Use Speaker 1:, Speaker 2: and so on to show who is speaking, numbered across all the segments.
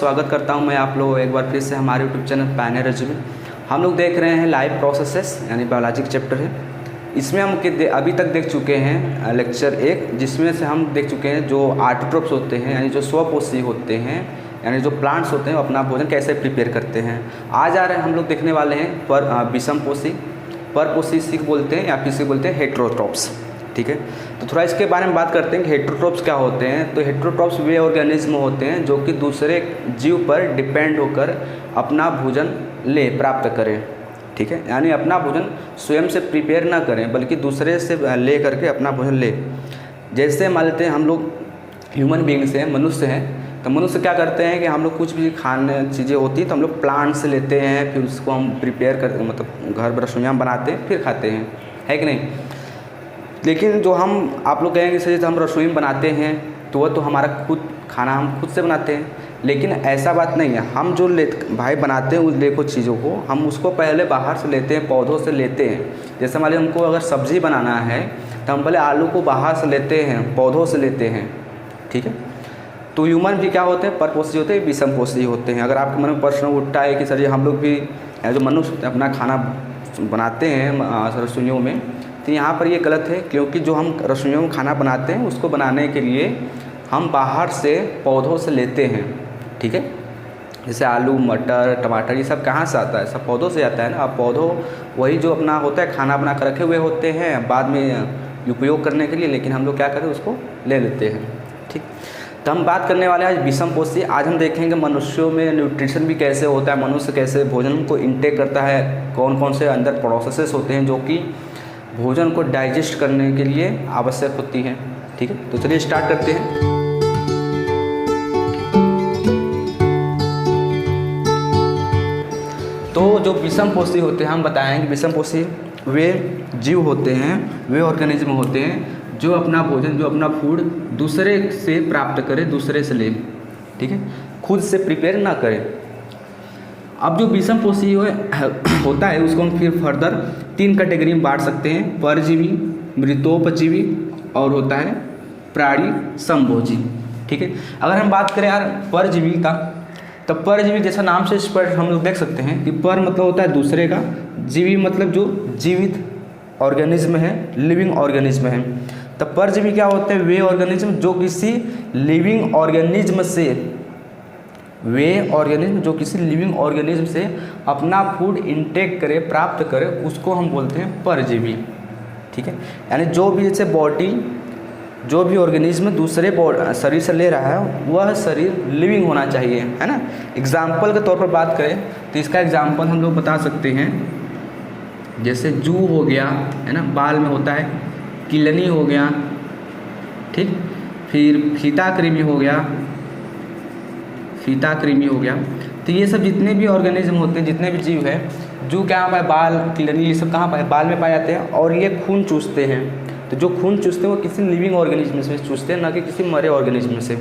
Speaker 1: स्वागत करता हूं मैं आप लोगों एक बार फिर से हमारे यूट्यूब चैनल पायनियर एजुकेशन में। हम लोग देख रहे हैं लाइव प्रोसेसेस यानी बायोलॉजी चैप्टर है। इसमें हम अभी तक देख चुके हैं लेक्चर 1, जिसमें से हम देख चुके हैं जो ऑटोट्रोफ्स होते हैं यानी जो स्वपोषी होते हैं यानी जो प्लांट्स होते हैं वो अपना भोजन कैसे प्रिपेयर करते हैं। आज आ रहे हैं हम लोग देखने वाले हैं विषमपोषी, परपोषी इसी को बोलते हैं या फिर इसे बोलते हैं हेटेरोट्रोफ्स। ठीक है, तो थोड़ा इसके बारे में बात करते हैं कि हेटेरोट्रोफ्स क्या होते हैं। तो हेटेरोट्रोफ्स वे ऑर्गेनिज्म होते हैं जो कि दूसरे जीव पर डिपेंड होकर अपना भोजन प्राप्त करें। ठीक है, यानी अपना भोजन स्वयं से प्रिपेयर ना करें बल्कि दूसरे से ले करके अपना भोजन ले। जैसे मान लेते हैं हम लोग ह्यूमन बींग्स हैं, मनुष्य हैं, तो मनुष्य क्या करते हैं कि हम लोग कुछ भी खाने चीज़ें होती हैं तो हम लोग प्लांट से लेते हैं, फिर उसको हम प्रिपेयर कर मतलब घर पर रसोइयाँ बनाते हैं फिर खाते हैं, है कि नहीं। लेकिन जो हम आप लोग कहेंगे सर हम रसोई में बनाते हैं तो वह तो हमारा खुद खाना हम खुद से बनाते हैं, लेकिन ऐसा बात नहीं है। हम जो भाई बनाते हैं उस देखो चीज़ों को हम उसको पहले बाहर से लेते हैं, पौधों से लेते हैं। जैसे मान लीजिए हमको अगर सब्ज़ी बनाना है तो हम पहले आलू को बाहर से लेते हैं, पौधों से लेते हैं। ठीक है, तो ह्यूमन भी क्या होते हैं, परपोषी होते हैं, विषमपोषी होते हैं। अगर आपके मन में प्रश्न उठता है कि सर जी हम लोग भी जो मनुष्य अपना खाना बनाते हैं रसोइयों में, तो यहाँ पर ये गलत है, क्योंकि जो हम रसोइयों में खाना बनाते हैं उसको बनाने के लिए हम बाहर से पौधों से लेते हैं। ठीक है, जैसे आलू, मटर, टमाटर ये सब कहाँ से आता है, सब पौधों से आता है ना। अब पौधों वही जो अपना होता है खाना बना कर रखे हुए होते हैं बाद में उपयोग करने के लिए, लेकिन हम लोग क्या करते हैं उसको ले लेते हैं। ठीक, तो हम बात करने वाले हैं आज विषमपोषी। आज हम देखेंगे मनुष्यों में न्यूट्रिशन भी कैसे होता है, मनुष्य कैसे भोजन को इंटेक करता है, कौन कौन से अंदर प्रोसेसेस होते हैं जो कि भोजन को डाइजेस्ट करने के लिए आवश्यक होती हैं। ठीक है, तो चलिए स्टार्ट करते हैं। तो जो विषमपोषी होते हैं हम बताएंगे विषमपोषी वे जीव होते हैं, वे ऑर्गेनिज्म होते हैं जो अपना भोजन जो अपना फूड दूसरे से प्राप्त करे, दूसरे से ले। ठीक है, खुद से प्रिपेयर ना करें। अब जो विषमपोषी होता है उसको हम फिर फर्दर 3 कैटेगरी में बांट सकते हैं, परजीवी, मृतोपजीवी और होता है प्राणी समभोजी। ठीक है, अगर हम बात करें यार परजीवी का, तो परजीवी जैसा नाम से स्पष्ट हम लोग देख सकते हैं कि पर मतलब होता है दूसरे का, जीवी मतलब जो जीवित ऑर्गेनिज्म है, लिविंग ऑर्गेनिज्म है। तो परजीवी क्या होते हैं, वे ऑर्गेनिज्म जो किसी लिविंग ऑर्गेनिज्म से, वे ऑर्गेनिज्म जो किसी लिविंग ऑर्गेनिज्म से अपना फूड इंटेक करे, प्राप्त करे, उसको हम बोलते हैं परजीवी। ठीक है, यानी जो भी जैसे बॉडी जो भी ऑर्गेनिज्म दूसरे शरीर से ले रहा है वह शरीर लिविंग होना चाहिए, है ना। एग्जाम्पल के तौर पर बात करें तो इसका एग्जाम्पल हम लोग बता सकते हैं, जैसे जू हो गया, है ना, बाल में होता है, किलनी हो गया, ठीक, फिर फीता कृमि हो गया, फीता कृमि हो गया। तो ये सब जितने भी ऑर्गेनिज्म होते हैं, जितने भी जीव है, जू क्या है, बाल, किलनी, ये सब कहाँ पाए, बाल में पाए जाते हैं और ये खून चूसते हैं। तो जो खून चूसते हैं वो किसी लिविंग ऑर्गेनिज्म से चूसते हैं, ना कि किसी मरे ऑर्गेनिज्म से।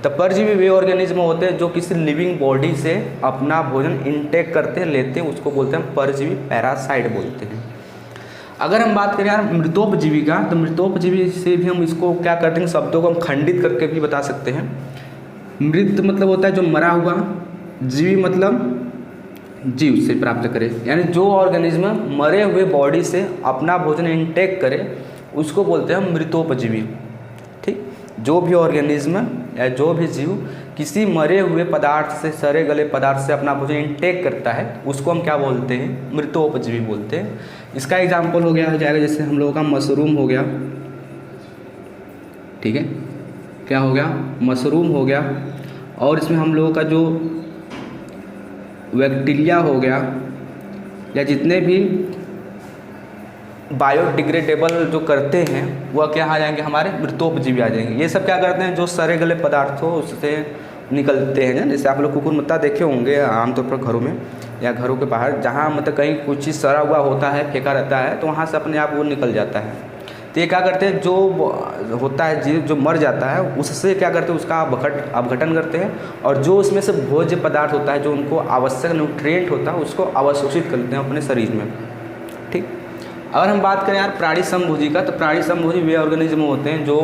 Speaker 1: तो परजीवी वे ऑर्गेनिज्म होते हैं जो किसी लिविंग बॉडी से अपना भोजन इंटेक करते हैं, लेते हैं, उसको बोलते हैं परजीवी, पैरासाइट बोलते हैं। अगर हम बात करें यार मृतोपजीवी का, तो मृतोपजीवी से भी हम इसको क्या करते हैं, शब्दों को हम खंडित करके भी बता सकते हैं। मृत मतलब होता है जो मरा हुआ, जीवी मतलब जीव से प्राप्त करे, यानी जो ऑर्गेनिज्म मरे हुए बॉडी से अपना भोजन इंटेक करे उसको बोलते हैं मृतोपजीवी। ठीक, जो भी ऑर्गेनिज्म या जो भी जीव किसी मरे हुए पदार्थ से, सड़े गले पदार्थ से अपना भोजन इंटेक करता है उसको हम क्या बोलते हैं, मृतोपजीवी बोलते हैं। इसका एग्जाम्पल हो जाएगा जैसे हम लोगों का मशरूम हो गया। ठीक है, क्या हो गया, मशरूम हो गया, और इसमें हम लोगों का जो बैक्टीरिया हो गया या जितने भी बायोडिग्रेडेबल जो करते हैं वह क्या आ जाएंगे, हमारे मृतोपजीवी आ जाएंगे। ये सब क्या करते हैं, जो सड़े गले पदार्थ हो उससे निकलते हैं। जैसे आप लोग कुकुरमुत्ता देखे होंगे आमतौर पर घरों में या घरों के बाहर, जहाँ मतलब कहीं कुछ चीज़ सड़ा हुआ होता है, फेंका रहता है, तो वहाँ से अपने आप वो निकल जाता है। तो ये क्या करते हैं, जो होता है जीव जो मर जाता है उससे क्या करते हैं, उसका अपघटन करते हैं, और जो उसमें से भोज्य पदार्थ होता है, जो उनको आवश्यक न्यूट्रिएंट होता है, उसको अवशोषित करते हैं अपने शरीर में। ठीक, अगर हम बात करें यार प्राणी समभोजी का, तो प्राणी समभोजी वे ऑर्गेनिज्म होते हैं जो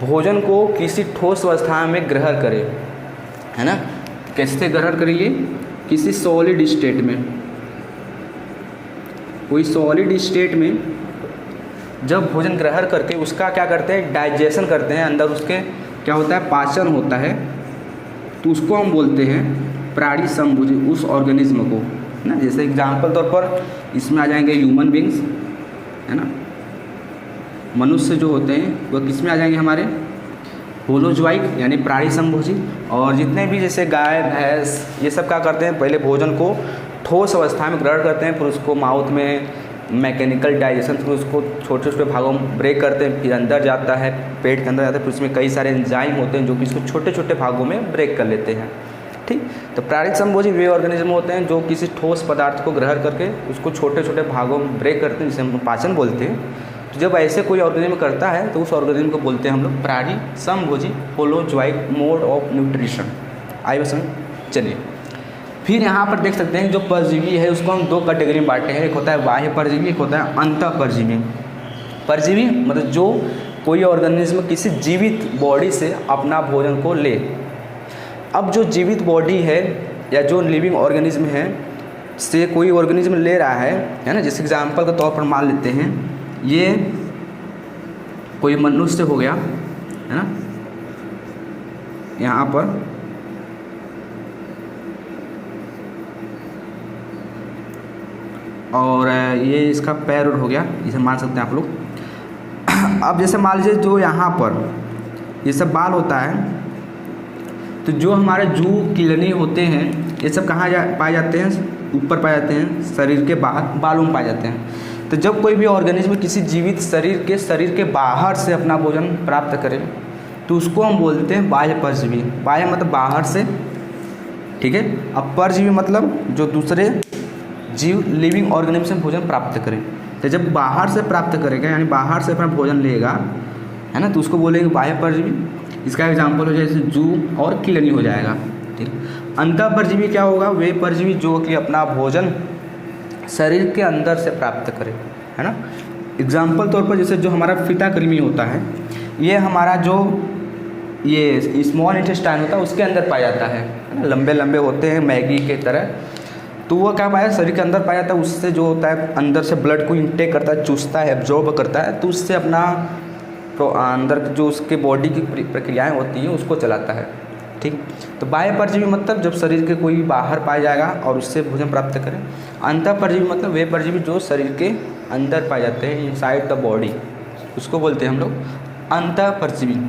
Speaker 1: भोजन को किसी ठोस अवस्था में ग्रहण करे, है ना। कैसे ग्रहण करेंगे? किसी सॉलिड स्टेट में, कोई सॉलिड स्टेट में जब भोजन ग्रहण करके उसका क्या करते हैं, डाइजेशन करते हैं, अंदर उसके क्या होता है, पाचन होता है, तो उसको हम बोलते हैं प्राणी समभोजी उस ऑर्गेनिज्म को ना। जैसे एग्जाम्पल तौर पर इसमें आ जाएंगे ह्यूमन बींग्स, है ना, मनुष्य जो होते हैं वो किस में आ जाएंगे, हमारे होलोजोइक यानी प्राणी समभोजी। और जितने भी जैसे गाय भैंस ये सब क्या करते हैं, पहले भोजन को ठोस अवस्था में ग्रहण करते हैं, फिर उसको माउथ में मैकेनिकल डाइजेशन, फिर उसको छोटे छोटे भागों में ब्रेक करते हैं, फिर अंदर जाता है, पेट के अंदर जाता है, फिर उसमें कई सारे एंजाइम होते हैं जो कि इसको छोटे छोटे भागों में ब्रेक कर लेते हैं। ठीक, तो प्राणी समभोजी वे ऑर्गेनिज्म होते हैं जो किसी ठोस पदार्थ को ग्रहण करके उसको छोटे छोटे भागों में ब्रेक करते हैं, जिसे हम पाचन बोलते हैं। तो जब ऐसे कोई ऑर्गेनिज्म करता है तो उस ऑर्गेनिज्म को बोलते हैं हम लोग प्राणी समभोजी होलोजोइक मोड ऑफ न्यूट्रिशन। आइए समझ। चलिए फिर यहाँ पर देख सकते हैं जो परजीवी है उसको हम दो कैटेगरी में बांटे हैं, एक होता है बाह्य परजीवी, एक होता है अंतः परजीवी। परजीवी मतलब जो कोई ऑर्गेनिज्म किसी जीवित बॉडी से अपना भोजन को ले। अब जो जीवित बॉडी है या जो लिविंग ऑर्गेनिज्म है से कोई ऑर्गेनिज्म ले रहा है ना, जैसे एग्जाम्पल के तौर पर मान लेते हैं ये कोई मनुष्य हो गया, है ना, यहाँ पर और ये इसका पैर हो गया, इसे मान सकते हैं आप लोग। अब जैसे मान लीजिए जो यहाँ पर ये सब बाल होता है, तो जो हमारे जू किडनी होते हैं ये सब कहाँ पाए जाते हैं, ऊपर पाए जाते हैं, शरीर के बाहर बालों में पाए जाते हैं। तो जब कोई भी ऑर्गेनिज्म किसी जीवित शरीर के बाहर से अपना भोजन प्राप्त करे तो उसको हम बोलते हैं बाह्य परजीवी। बाह्य मतलब बाहर से, ठीक है। अब परजीवी मतलब जो दूसरे जीव लिविंग ऑर्गेनिज्म से भोजन प्राप्त करें। तो जब बाहर से प्राप्त करेगा यानी बाहर से अपना भोजन लेगा, है ना, तो उसको बोलेंगे बाह्य परजीवी। इसका एग्जाम्पल हो जाए जैसे जू और किडनी हो जाएगा, ठीक। अंतः परजीवी क्या होगा, वे परजीवी जो कि अपना भोजन शरीर के अंदर से प्राप्त करे, है ना। एग्जाम्पल तौर पर जैसे जो हमारा फीता कृमि होता है, ये हमारा जो ये स्मॉल इंटेस्टाइन होता है उसके अंदर पाया जाता है ना, लंबे लंबे होते हैं मैगी के तरह। तो वो क्या पाया, शरीर के अंदर पाया जाता है। उससे जो होता है अंदर से ब्लड को इंटेक करता है, चूसता है, एब्जॉर्ब करता है, तो उससे अपना अंदर जो उसके बॉडी की प्रक्रियाएं होती हैं उसको चलाता है, ठीक। तो बाह्य परजीवी मतलब जब शरीर के कोई बाहर पाया जाएगा और उससे भोजन प्राप्त करें। अंतः परजीवी मतलब वे परजीवी जो शरीर के अंदर पाए जाते हैं, इनसाइड द बॉडी, उसको बोलते हैं हम लोग अंतः परजीवी।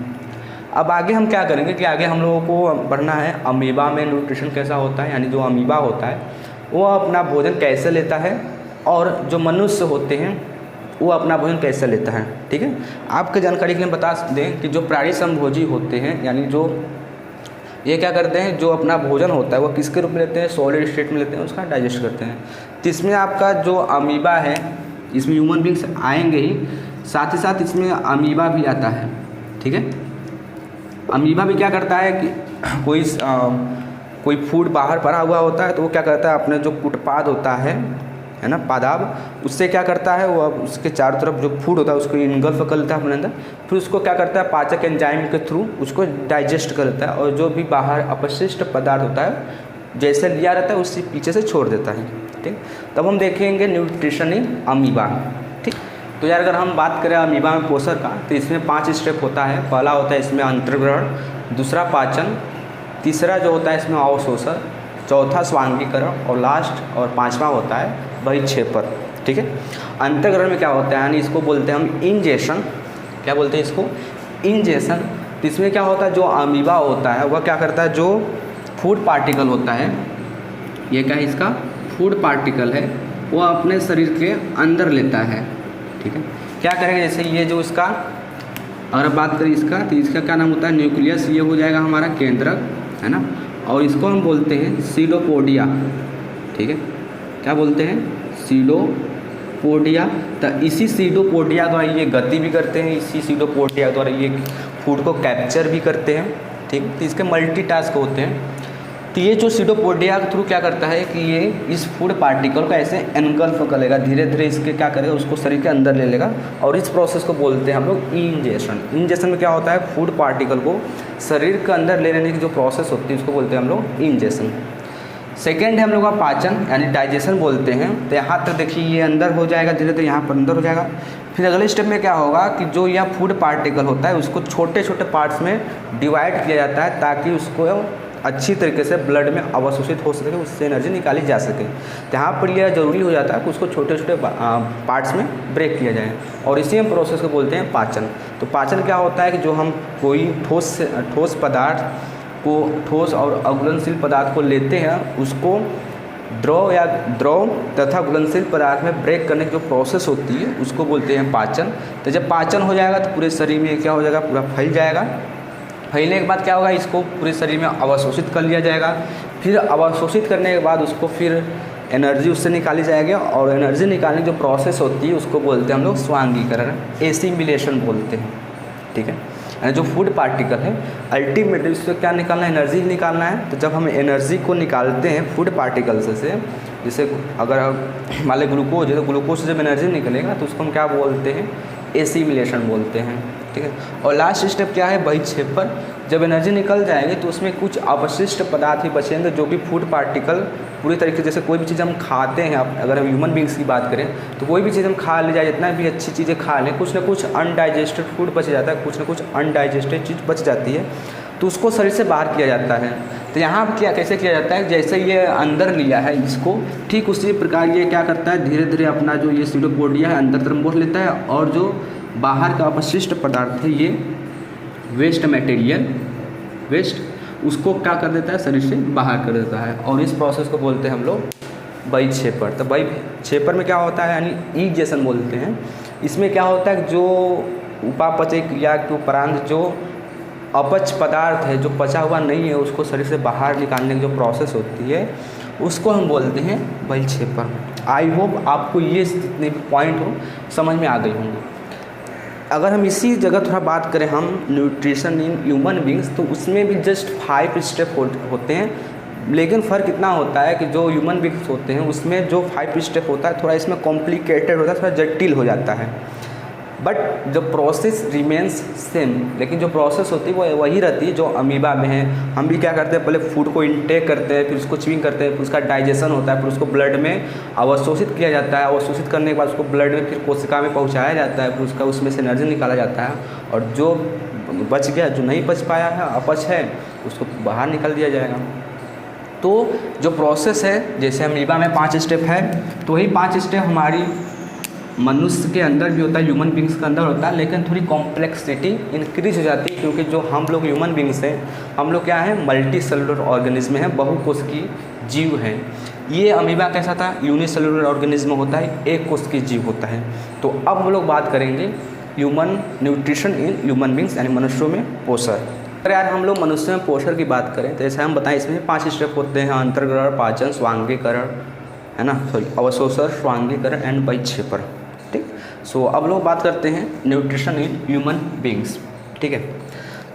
Speaker 1: अब आगे हम क्या करेंगे कि आगे हम लोगों को बढ़ना है अमीबा में न्यूट्रिशन कैसा होता है, यानी जो अमीबा होता है वो अपना भोजन कैसे लेता है और जो मनुष्य होते हैं वो अपना भोजन कैसे लेता है, ठीक है। आपके जानकारी के लिए बता दें कि जो प्राणी समभोजी होते हैं यानी जो ये क्या करते हैं, जो अपना भोजन होता है वो किसके रूप में लेते हैं, सॉलिड स्टेट में लेते हैं, उसका डाइजेस्ट करते हैं। तो इसमें आपका जो अमीबा है इसमें ह्यूमन बींग्स आएंगे ही, साथ ही साथ इसमें अमीबा भी आता है, ठीक है। अमीबा भी क्या करता है कि कोई फूड बाहर पड़ा हुआ होता है तो वो क्या करता है, अपने जो कुटपाद होता है ना, पादाब, उससे क्या करता है वो उसके चारों तरफ जो फूड होता है उसको इनगल्फ कर लेता है अपने अंदर, फिर उसको क्या करता है पाचक एंजाइम के थ्रू उसको डाइजेस्ट कर लेता है और जो भी बाहर अपशिष्ट पदार्थ होता है जैसे लिया रहता है उससे पीछे से छोड़ देता है, ठीक। तब हम देखेंगे न्यूट्रिशन इन अमीबा, ठीक। तो यार अगर हम बात करें अमीबा में पोषण का तो इसमें 5 स्टेप होता है। पहला होता है इसमें अंतर्ग्रहण, दूसरा पाचन, तीसरा जो होता है इसमें अवशोषण, चौथा स्वांगीकरण और लास्ट और 5वां होता है परिक्षेपण, ठीक है। अंतर्ग्रहण में क्या होता है, यानी इसको बोलते हैं हम इंजेशन, क्या बोलते हैं इसको, इंजेशन। तो इसमें क्या होता है, जो अमीबा होता है वह क्या करता है, जो फूड पार्टिकल होता है, ये क्या है इसका फूड पार्टिकल है, वो अपने शरीर के अंदर लेता है, ठीक है। क्या करेंगे, जैसे ये जो इसका अगर बात करें इसका तो इसका क्या नाम होता है, न्यूक्लियस, ये हो जाएगा हमारा केंद्रक, है ना। और इसको हम बोलते हैं सीडोपोडिया, ठीक है। क्या बोलते हैं, सीडोपोडिया। तो इसी सीडोपोडिया द्वारा ये गति भी करते हैं, इसी सीडोपोडिया द्वारा ये फूड को कैप्चर भी करते हैं, ठीक। तो इसके मल्टीटास्क होते हैं। तो ये जो सीडोपोडिया के थ्रू क्या करता है कि ये इस फूड पार्टिकल को ऐसे एनगल्फ कर लेगा, धीरे धीरे इसके क्या करेगा, उसको शरीर के अंदर ले लेगा, और इस प्रोसेस को बोलते हैं हम लोग इंजेशन। इंजेशन में क्या होता है, फूड पार्टिकल को शरीर के अंदर ले लेने की जो प्रोसेस होती है उसको बोलते हैं हम लोग इंजेशन। सेकेंड है हम लोग का पाचन यानी डाइजेशन बोलते हैं। तो यहाँ तक देखिए ये अंदर हो जाएगा, धीरे धीरे यहाँ पर अंदर हो जाएगा। फिर अगले स्टेप में क्या होगा कि जो यह फूड पार्टिकल होता है उसको छोटे छोटे पार्ट्स में डिवाइड किया जाता है ताकि उसको अच्छी तरीके से ब्लड में अवशोषित हो सके, उससे एनर्जी निकाली जा सके। तो यहाँ पर यह ज़रूरी हो जाता है कि उसको छोटे छोटे पार्ट्स में ब्रेक किया जाए, और इसी हम प्रोसेस को बोलते हैं पाचन। तो पाचन क्या होता है कि जो हम कोई ठोस पदार्थ को, ठोस और अघुलनशील पदार्थ को लेते हैं, उसको द्रव तथा घुलनशील पदार्थ में ब्रेक करने की जो प्रोसेस होती है उसको बोलते हैं पाचन। तो जब पाचन हो जाएगा तो पूरे शरीर में क्या हो जाएगा, पूरा फैल जाएगा। फैलने के बाद क्या होगा, इसको पूरे शरीर में अवशोषित कर लिया जाएगा। फिर अवशोषित करने के बाद उसको फिर एनर्जी उससे निकाली जाएगी, और एनर्जी निकालने की जो प्रोसेस होती है उसको बोलते हैं हम लोग स्वांगीकरण, एसिमिलेशन बोलते हैं। ठीक है, यानी जो फूड पार्टिकल है अल्टीमेटली उससे क्या निकालना है, एनर्जी निकालना है। तो जब हम एनर्जी को निकालते हैं फूड पार्टिकल से, जैसे अगर मान लें ग्लूकोज है तो ग्लूकोज से जब एनर्जी निकलेगा तो उसको हम क्या बोलते हैं, एसिमिलेशन बोलते हैं। ठीक है, और लास्ट स्टेप क्या है, बहिक्षेपण। जब एनर्जी निकल जाएगी तो उसमें कुछ अवशिष्ट पदार्थ ही बचेंगे जो कि फूड पार्टिकल पूरी तरीके से, जैसे कोई भी चीज़ हम खाते हैं, अगर हम ह्यूमन बींग्स की बात करें तो कोई भी चीज़ हम खा ले जाए, जितना भी अच्छी चीज़ें खा लें, कुछ ना कुछ अनडाइजेस्टेड फूड बच जाता है, कुछ ना कुछ अनडाइजेस्टेड चीज़ बच जाती है, तो उसको शरीर से बाहर किया जाता है। तो यहाँ क्या कैसे किया जाता है, जैसे ये अंदर लिया है इसको, ठीक उसी प्रकार ये क्या करता है, धीरे धीरे अपना जो ये सीडोपोडिया है अंदर तरफ मोड़ लेता है, और जो बाहर का अपशिष्ट पदार्थ है, ये वेस्ट मटेरियल, उसको क्या कर देता है, शरीर से बाहर कर देता है, और इस प्रोसेस को बोलते हैं हम लोग बहिक्षेपण। तो बहिक्षेपण में क्या होता है, यानी इंजेशन बोलते हैं। इसमें क्या होता है, जो उपापचय क्रिया के उपरांत जो अपच पदार्थ है, जो पचा हुआ नहीं है, उसको शरीर से बाहर निकालने की जो प्रोसेस होती है उसको हम बोलते हैं बहिक्षेपण। आई होप आपको ये जितने भी पॉइंट हो समझ में आ गए होंगे। अगर हम इसी जगह थोड़ा बात करें हम न्यूट्रिशन इन ह्यूमन बींग्स, तो उसमें भी जस्ट 5 स्टेप होते हैं, लेकिन फ़र्क इतना होता है कि जो ह्यूमन बींग्स होते हैं उसमें जो 5 स्टेप होता है थोड़ा इसमें कॉम्प्लिकेटेड होता है, थोड़ा जटिल हो जाता है, बट जो प्रोसेस रिमेंस सेम। लेकिन जो प्रोसेस होती है वो वही रहती है जो अमीबा में है। हम भी क्या करते हैं, पहले फूड को इंटेक करते हैं, फिर उसको च्यूइंग करते हैं, फिर उसका डाइजेशन होता है, फिर उसको ब्लड में अवशोषित किया जाता है, अवशोषित करने के बाद उसको ब्लड में फिर कोशिका में पहुंचाया जाता है, फिर उसका उसमें से एनर्जी निकाला जाता है, और जो बच गया, जो नहीं बच पाया है, अपच है, उसको बाहर निकाल दिया जाएगा। तो जो प्रोसेस है, जैसे अमीबा में 5 स्टेप है, तो वही 5 स्टेप हमारी मनुष्य के अंदर भी होता है, ह्यूमन बींग्स के अंदर होता है, लेकिन थोड़ी कॉम्प्लेक्सिटी इंक्रीज हो जाती है, क्योंकि जो हम लोग ह्यूमन बींग्स हैं, हम लोग क्या है, मल्टी सेलुलर ऑर्गेनिज्म है, बहुकोशिकीय जीव हैं। ये अमीबा कैसा था, यूनिसेलुलर ऑर्गेनिज्म होता है, एक कोशिकीय जीव होता है। तो अब हम लोग बात करेंगे human nutrition in human beings, यानी मनुष्यों में पोषण। अगर यार हम लोग मनुष्य में पोषण की बात करें तो जैसे हम बताएं, इसमें 5 स्टेप होते हैं, अंतर्ग्रहण, पाचन, स्वांगीकरण, है ना, सॉरी अवशोषण, स्वांगीकरण एंड बहिक्षेपण। ठीक, सो अब लोग बात करते हैं न्यूट्रिशन इन ह्यूमन बींग्स। ठीक है,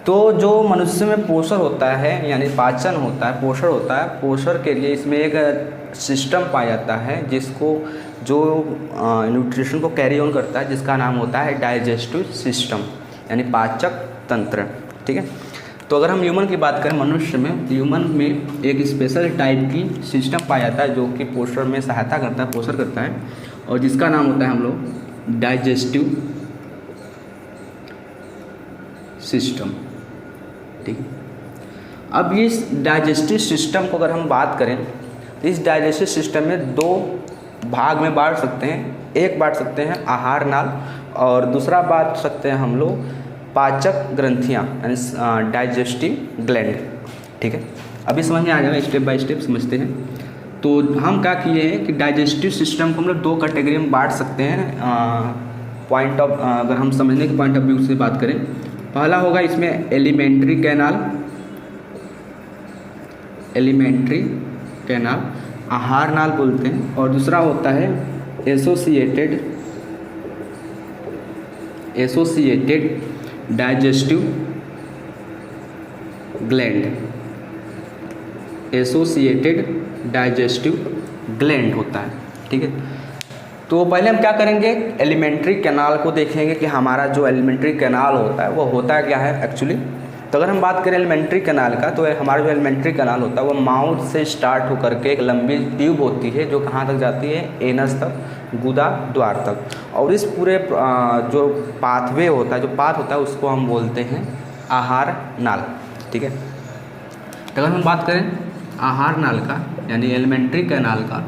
Speaker 1: तो जो मनुष्य में पोषण होता है यानी पाचन होता है, पोषण होता है, पोषण के लिए इसमें एक सिस्टम पाया जाता है जिसको जो न्यूट्रिशन को कैरी ऑन करता है, जिसका नाम होता है डाइजेस्टिव सिस्टम, यानी पाचक तंत्र। ठीक है, तो अगर हम ह्यूमन की बात करें, मनुष्य में, ह्यूमन में एक स्पेशल टाइप की सिस्टम पाया जाता है जो कि पोषण में सहायता करता है, पोषण करता है, और जिसका नाम होता है हम लोग डाइजेस्टिव सिस्टम। ठीक है, अब इस डाइजेस्टिव सिस्टम को अगर हम बात करें तो इस डाइजेस्टिव सिस्टम में 2 भाग में बांट सकते हैं। एक बांट सकते हैं आहार नाल, और दूसरा बांट सकते हैं हम लोग पाचक ग्रंथियाँ, यानी डाइजेस्टिव ग्लैंड। ठीक है, अभी समझ में आ जाएगा, स्टेप बाय स्टेप समझते हैं। तो हम क्या किए हैं कि डाइजेस्टिव सिस्टम को हम लोग 2 कैटेगरी में बांट सकते हैं। पॉइंट ऑफ, अगर हम समझने के पॉइंट ऑफ व्यू से बात करें, पहला होगा इसमें एलिमेंट्री कैनाल, आहार नाल बोलते हैं, और दूसरा होता है associated digestive gland. Associated digestive gland होता है। ठीक है, तो पहले हम क्या करेंगे, एलिमेंट्री कैनाल को देखेंगे कि हमारा जो एलिमेंट्री कैनाल होता है वो होता है क्या है एक्चुअली। तो अगर हम बात करें एलिमेंट्री कैनाल का, तो हमारा जो एलिमेंट्री कैनाल होता है वो माउथ से स्टार्ट होकर के एक लंबी ट्यूब होती है जो कहाँ तक जाती है, एनस तक, गुदा द्वार तक। और इस पूरे जो पाथवे होता है, जो पाथ होता है उसको हम बोलते हैं आहार नाल। ठीक है, तो अगर हम बात करें आहार नाल का यानी एलिमेंट्री कैनाल का,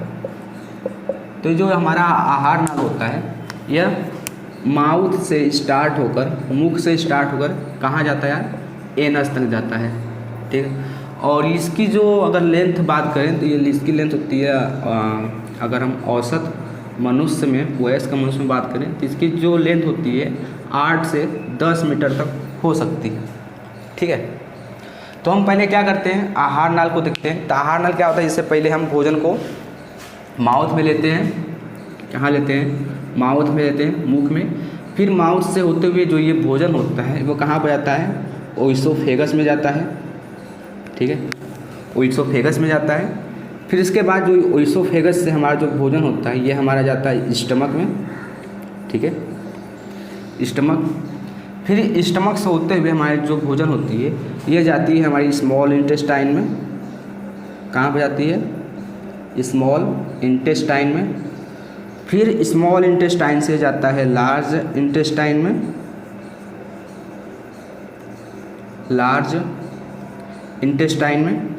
Speaker 1: तो जो हमारा आहार नाल होता है यह माउथ से स्टार्ट होकर, मुख से स्टार्ट होकर कहाँ जाता है यार, एनस तक जाता है। ठीक है, और इसकी जो अगर लेंथ बात करें तो ये इसकी लेंथ होती है, अगर हम औसत मनुष्य में, वयस्क मनुष्य में बात करें तो इसकी जो लेंथ होती है 8 से 10 मीटर तक हो सकती है। ठीक है, तो हम पहले क्या करते हैं, आहार नाल को देखते हैं। तो आहार नाल क्या होता है, इससे पहले हम भोजन को माउथ में लेते हैं, कहाँ लेते हैं, माउथ में लेते हैं, मुख में। फिर माउथ से होते हुए जो ये भोजन होता है वो कहाँ पर जाता है, ओइसोफेगस में जाता है। ठीक है, ओइसोफेगस में जाता है। फिर इसके बाद जो ओइसोफेगस से हमारा जो भोजन होता है ये हमारा जाता है स्टमक में। ठीक है, स्टमक। फिर स्टमक से होते हुए हमारी जो भोजन होती है ये जाती है हमारी स्मॉल इंटेस्टाइन में। कहाँ पर जाती है, स्मॉल इंटेस्टाइन में। फिर स्मॉल इंटेस्टाइन से जाता है लार्ज इंटेस्टाइन में, लार्ज इंटेस्टाइन में।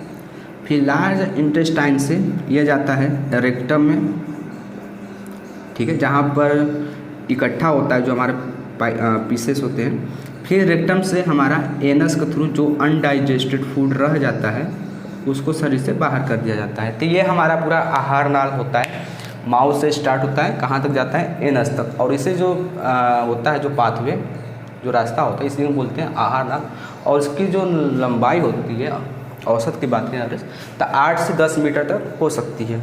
Speaker 1: फिर लार्ज इंटेस्टाइन से यह जाता है रेक्टम में। ठीक है, जहाँ पर इकट्ठा होता है जो हमारे पीसेस होते हैं। फिर रेक्टम से हमारा एनस के थ्रू जो अनडाइजेस्टेड फूड रह जाता है उसको शरीर से बाहर कर दिया जाता है। तो ये हमारा पूरा आहार नाल होता है, माउथ से स्टार्ट होता है, कहाँ तक जाता है, एनस तक। और इसे जो होता है, जो पाथवे, जो रास्ता होता है, इसी को बोलते हैं आहार नाल। और इसकी जो लंबाई होती है, औसत की बात करें तो 8 से 10 मीटर तक हो सकती है।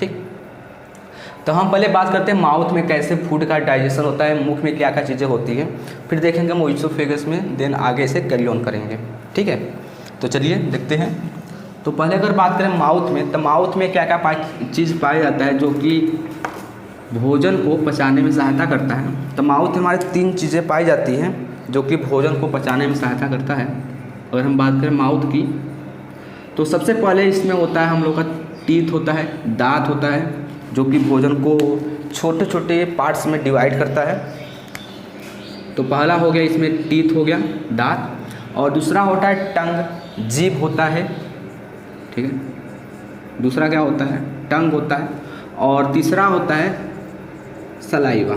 Speaker 1: ठीक, तो हम पहले बात करते हैं माउथ में कैसे फूड का डाइजेशन होता है, मुख में क्या क्या चीज़ें होती हैं, फिर देखेंगे हम ओइसोफेगस में, देन आगे से कैरी ऑन करेंगे। ठीक है, तो चलिए देखते हैं। तो पहले अगर बात करें माउथ में, तो माउथ में क्या क्या चीज़ पाया जाता है जो कि भोजन को पचाने में सहायता करता है। तो माउथ में हमारे 3 चीज़ें पाई जाती हैं जो कि भोजन को पचाने में सहायता करता है। अगर हम बात करें माउथ की, तो सबसे पहले इसमें होता है हम लोग का टीथ होता है, दांत होता है, जो कि भोजन को छोटे छोटे पार्ट्स में डिवाइड करता है। तो पहला हो गया इसमें टीथ हो गया, दांत। और दूसरा होता है टंग, जीभ होता है। ठीक है, दूसरा क्या होता है, टंग होता है। और तीसरा होता है सलाइवा,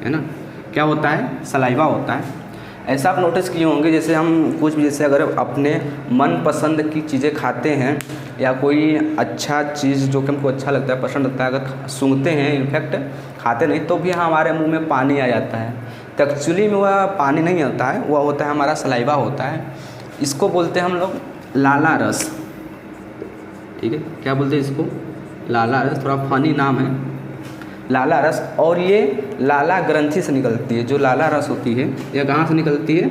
Speaker 1: है ना, क्या होता है, सलाइवा होता है। ऐसा आप नोटिस किए होंगे, जैसे हम कुछ भी, जैसे अगर अपने मनपसंद की चीज़ें खाते हैं या कोई अच्छा चीज़ जो कि हमको अच्छा लगता है, पसंद लगता है, अगर सूंघते हैं, इनफैक्ट खाते नहीं, तो भी हमारे मुंह में पानी आ जाता है। तो एक्चुअली में वह पानी नहीं होता है, वह होता है हमारा सलाइवा होता है। इसको बोलते हैं हम लोग लाला रस। ठीक है, क्या बोलते हैं इसको, लाला रस। थोड़ा फनी नाम है, लाला रस। और ये लाला ग्रंथि से निकलती है। जो लाला रस होती है यह कहाँ से निकलती है,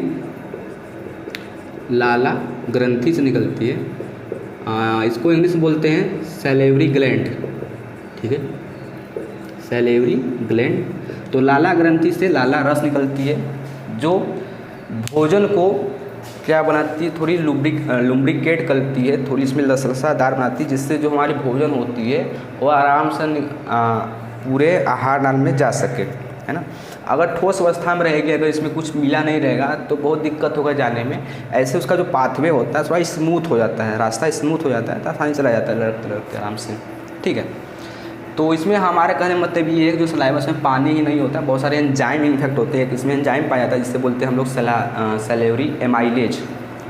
Speaker 1: लाला ग्रंथि से निकलती है। इसको इंग्लिश में बोलते हैं सैलेवरी ग्लैंड। ठीक है, सैलेवरी ग्लैंड। तो लाला ग्रंथि से लाला रस निकलती है जो भोजन को क्या बनाती है, थोड़ी लुब्रिकेट करती है, थोड़ी इसमें लसलसादार बनाती है, जिससे जो हमारी भोजन होती है वो आराम से पूरे आहार नाल में जा सके, है ना। अगर ठोस अवस्था में रहेगी, अगर इसमें कुछ मिला नहीं रहेगा तो बहुत दिक्कत होगा जाने में। ऐसे उसका जो पाथवे होता है थोड़ा स्मूथ हो जाता है, रास्ता स्मूथ हो जाता है, तो आसानी चला जाता है लड़ते लड़ते आराम से। ठीक है, तो इसमें हमारे कहने का मतलब ये है कि जो सलाइवा में पानी ही नहीं होता, बहुत सारे एंजाइम इन्फेक्ट होते हैं। इसमें एंजाइम पाया जाता है जिससे बोलते हैं हम लोग सैलेवरी एमाइलेज।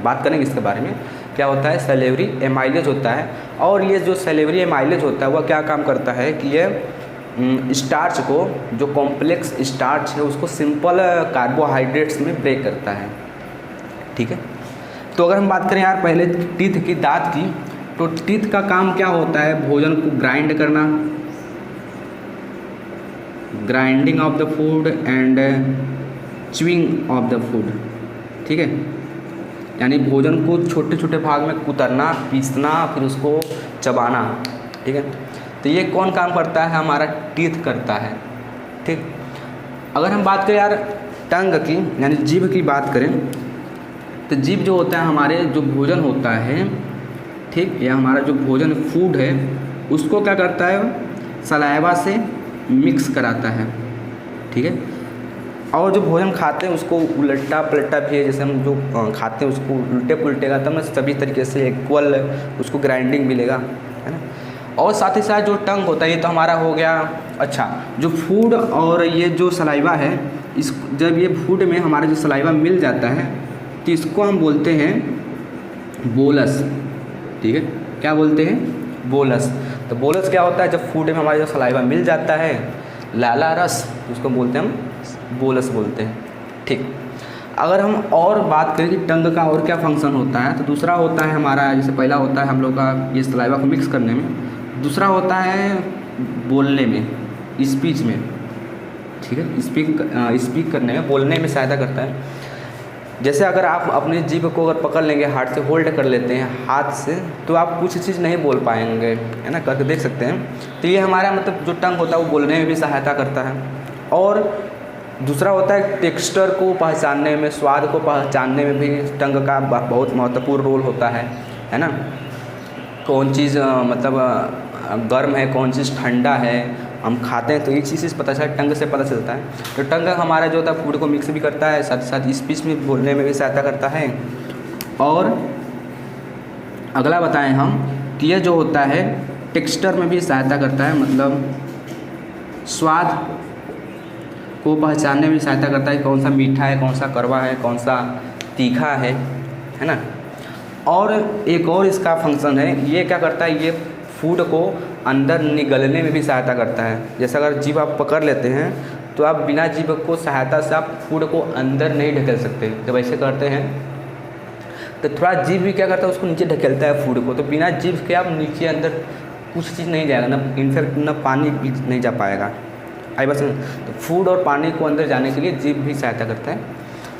Speaker 1: बात करेंगे इसके बारे में, क्या होता है, सैलेवरी एमाइलेज होता है। और ये जो सैलेवरी एमाइलेज होता है वह क्या काम करता है कि ये स्टार्च को, जो कॉम्प्लेक्स स्टार्च है उसको सिंपल कार्बोहाइड्रेट्स में ब्रेक करता है। ठीक है, तो अगर हम बात करें यार पहले टीथ की, दांत की, तो टीथ का काम क्या होता है, भोजन को ग्राइंड करना, grinding of the food and chewing of the food. ठीक है, यानी भोजन को छोटे छोटे भाग में कुतरना, पीसना, फिर उसको चबाना। ठीक है, तो ये कौन काम करता है? हमारा टीथ करता है। ठीक, अगर हम बात करें यार टंग की, यानी जीभ की बात करें, तो जीभ जो होता है हमारे जो भोजन होता है, ठीक, या हमारा जो भोजन फूड है उसको क्या करता है? सलाइवा से मिक्स कराता है। ठीक है, और जो भोजन खाते हैं उसको उलटा पलटा भी है, जैसे हम जो खाते हैं उसको उल्टे पुलटेगा तब ना सभी तरीके से इक्वल उसको ग्राइंडिंग मिलेगा, है ना। और साथ ही साथ जो टंग होता है ये तो हमारा हो गया। अच्छा, जो फूड और ये जो सलाइवा है, इस जब ये फूड में हमारा जो सलाइवा मिल जाता है तो इसको हम बोलते हैं बोलस। ठीक है, क्या बोलते हैं? बोलस। तो बोलस क्या होता है? जब फूड में हमारा जो सलाइवा मिल जाता है, लाला रस, उसको बोलते हैं हम बोलस बोलते हैं। ठीक, अगर हम और बात करें कि टंग का और क्या फंक्शन होता है, तो दूसरा होता है हमारा, जैसे पहला होता है हम लोग का ये सलाइवा को मिक्स करने में, दूसरा होता है बोलने में, स्पीच में। ठीक है, स्पीक करने में, बोलने में सहायता करता है। जैसे अगर आप अपने जीभ को अगर पकड़ लेंगे, हाथ से होल्ड कर लेते हैं हाथ से, तो आप कुछ चीज़ नहीं बोल पाएंगे, है ना, करके देख सकते हैं। तो ये हमारा मतलब जो टंग होता है वो बोलने में भी सहायता करता है। और दूसरा होता है टेक्सचर को पहचानने में, स्वाद को पहचानने में भी टंग का बहुत महत्वपूर्ण रोल होता है ना। कौन चीज़ मतलब गर्म है, कौन चीज़ ठंडा है, हम खाते हैं तो ये चीज़ पता चलता है, टंग से पता चलता है। तो टंग हमारा जो होता है फूड को मिक्स भी करता है, साथ साथ स्पीच में बोलने में भी सहायता करता है। और अगला बताएं हम कि ये जो होता है टेक्सचर में भी सहायता करता है, मतलब स्वाद को पहचानने में सहायता करता है, कौन सा मीठा है, कौन सा कड़वा है, कौन सा तीखा है ना। और एक और इसका फंक्शन है, ये क्या करता है? ये फूड को अंदर निगलने में भी सहायता करता है। जैसे अगर जीभ आप पकड़ लेते हैं तो आप बिना जीभ को सहायता से आप फूड को अंदर नहीं ढकेल सकते। जब ऐसे करते हैं तो थोड़ा जीभ भी क्या करता है? उसको नीचे ढकेलता है फूड को। तो बिना जीभ के आप नीचे अंदर कुछ चीज़ नहीं जाएगा, ना इनफैक्ट ना पानी भी नहीं जा पाएगा। आई बस, तो फूड और पानी को अंदर जाने के लिए जीभ भी सहायता करता है।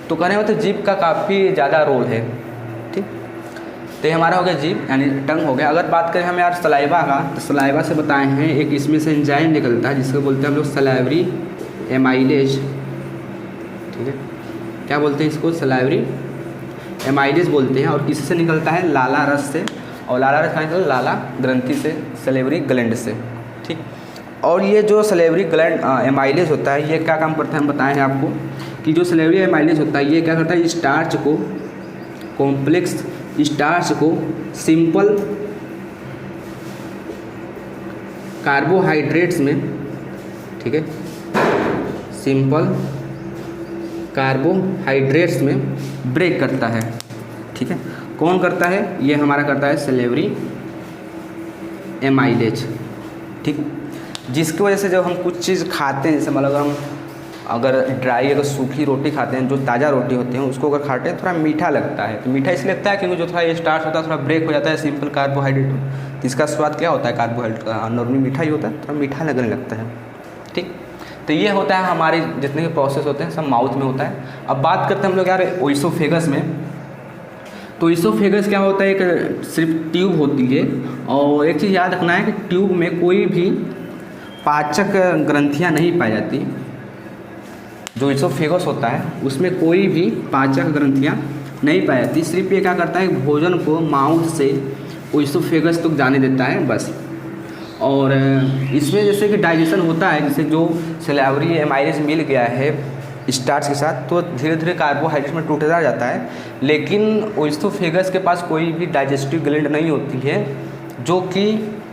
Speaker 1: तो कहने में तो जीभ का काफ़ी ज़्यादा रोल है। ठीक, तो ये हमारा हो गया जीभ यानी टंग हो गया। अगर बात करें हम यार सलाइवा का, तो सलाइवा से बताए हैं एक इसमें से एंजाइम निकलता है जिसको बोलते हैं हम लोग सलाइवरी एमाइलेज। ठीक है, क्या बोलते हैं इसको? सलाइवरी एमाइलेज बोलते हैं। और किससे निकलता है? लाला रस से। और लाला रस निकलता है लाला ग्रंथि से, सलेवरी ग्लैंड से। ठीक, और ये जो सलेवरी ग्लैंड एमाइलेज होता है ये क्या काम करता है? हम बताए हैं आपको कि जो सलेवरी एमाइलेज होता है ये क्या करता है? स्टार्च को, कॉम्प्लेक्स स्टार्च को सिंपल कार्बोहाइड्रेट्स में, ठीक है, सिंपल कार्बोहाइड्रेट्स में ब्रेक करता है। ठीक है, कौन करता है? ये हमारा करता है सलेवरी एमाइलेज। ठीक, जिसकी वजह से जब हम कुछ चीज़ खाते हैं, जैसे मतलब हम अगर ड्राई अगर सूखी रोटी खाते हैं, जो ताज़ा रोटी होती है उसको अगर खाते हैं थोड़ा मीठा लगता है। तो मीठा इसलिए लगता है क्योंकि जो थोड़ा ये स्टार्च होता है थोड़ा ब्रेक हो जाता है सिंपल कार्बोहाइड्रेट। तो इसका स्वाद क्या होता है? कार्बोहाइड्रेट का नॉर्मली मीठा ही होता है, थोड़ा मीठा लगने लगता है। ठीक, तो ये होता है हमारे जितने भी प्रोसेस होते हैं सब माउथ में होता है। अब बात करते हैं हम लोग यार ओइसोफेगस में। तो ओइसोफेगस क्या होता है? एक सिर्फ ट्यूब होती है। और एक चीज़ याद रखना है कि ट्यूब में कोई भी पाचक ग्रंथियाँ नहीं पाई जाती। जो ओइसोफेगस होता है उसमें कोई भी पाचक ग्रंथियाँ नहीं पाई जाती। सिर्फ ये क्या करता है? भोजन को माउथ से ओइसोफेगस तक जाने देता है बस। और इसमें जैसे कि डाइजेशन होता है, जैसे जो सलाइवरी एमाइलेज मिल गया है स्टार्च के साथ तो धीरे धीरे कार्बोहाइड्रेट में टूटता जाता है। लेकिन ओइसोफेगस के पास कोई भी डाइजेस्टिव ग्लैंड नहीं होती है जो कि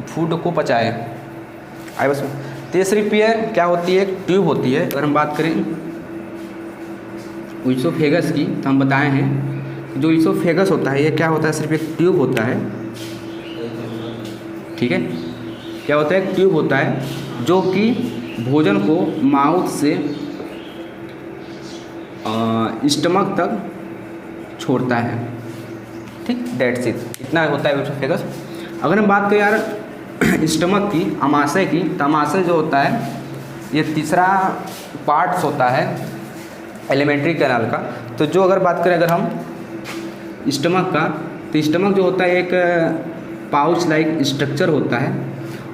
Speaker 1: फूड को पचाए। आई बस, तो ये सिर्फ ये क्या होती है? एक ट्यूब होती है। अगर हम बात करें ओइसोफेगस की तो हम बताए हैं जो ओइसोफेगस होता है ये क्या होता है? सिर्फ एक ट्यूब होता है। ठीक है, क्या होता है? एक ट्यूब होता है जो कि भोजन को माउथ से स्टमक तक छोड़ता है। ठीक, डेट्स इट, इतना होता है ओइसोफेगस। अगर हम बात करें यार स्टमक की, आमाशय की, तो आमाशय जो होता है ये तीसरा पार्ट्स होता है एलिमेंट्री कैनाल का। तो जो अगर बात करें अगर हम स्टमक का, तो स्टमक जो होता है एक पाउच लाइक स्ट्रक्चर होता है,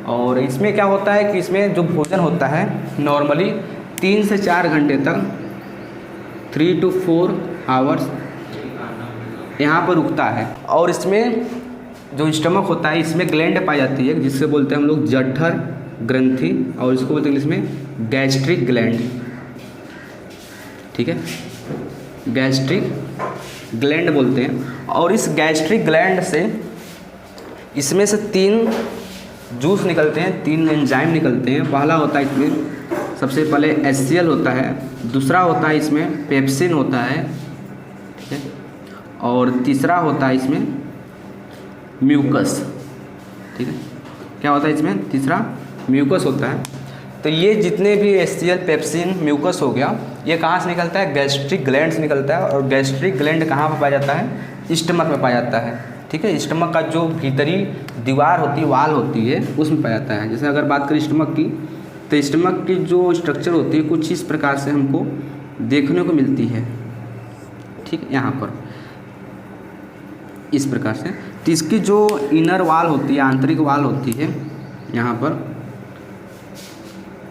Speaker 1: और इसमें क्या होता है कि इसमें जो भोजन होता है नॉर्मली 3 से 4 घंटे तक 3 to 4 आवर्स यहाँ पर रुकता है। और इसमें जो स्टमक होता है इसमें ग्लैंड पाई जाती है जिससे बोलते हैं हम लोग जठर ग्रंथि, और इसको बोलते हैं इंग्लिश में गैस्ट्रिक ग्लैंड। ठीक है, गैस्ट्रिक ग्लैंड बोलते हैं। और इस गैस्ट्रिक ग्लैंड से इसमें से 3 जूस निकलते हैं, 3 एंजाइम निकलते हैं। पहला होता है इसमें सबसे पहले HCl होता है, दूसरा होता है इसमें पेप्सिन होता है, ठीक है, और तीसरा होता है इसमें म्यूकस। ठीक है, क्या होता है इसमें? तीसरा म्यूकस होता है। तो ये जितने भी HCl, पेप्सिन, म्यूकस हो गया, ये कहाँ से निकलता है? गैस्ट्रिक ग्लैंड से निकलता है। और गैस्ट्रिक ग्लैंड कहाँ पर पाया जाता है? स्टमक में पाया जाता है। ठीक है, स्टमक का जो भीतरी दीवार होती है, वाल होती है, उसमें पाया जाता है। जैसे अगर बात करें स्टमक की, तो स्टमक की जो स्ट्रक्चर होती है कुछ इस प्रकार से हमको देखने को मिलती है। ठीक, यहाँ पर इस प्रकार से। तो इसकी जो इनर वाल होती है, आंतरिक वाल होती है यहाँ पर,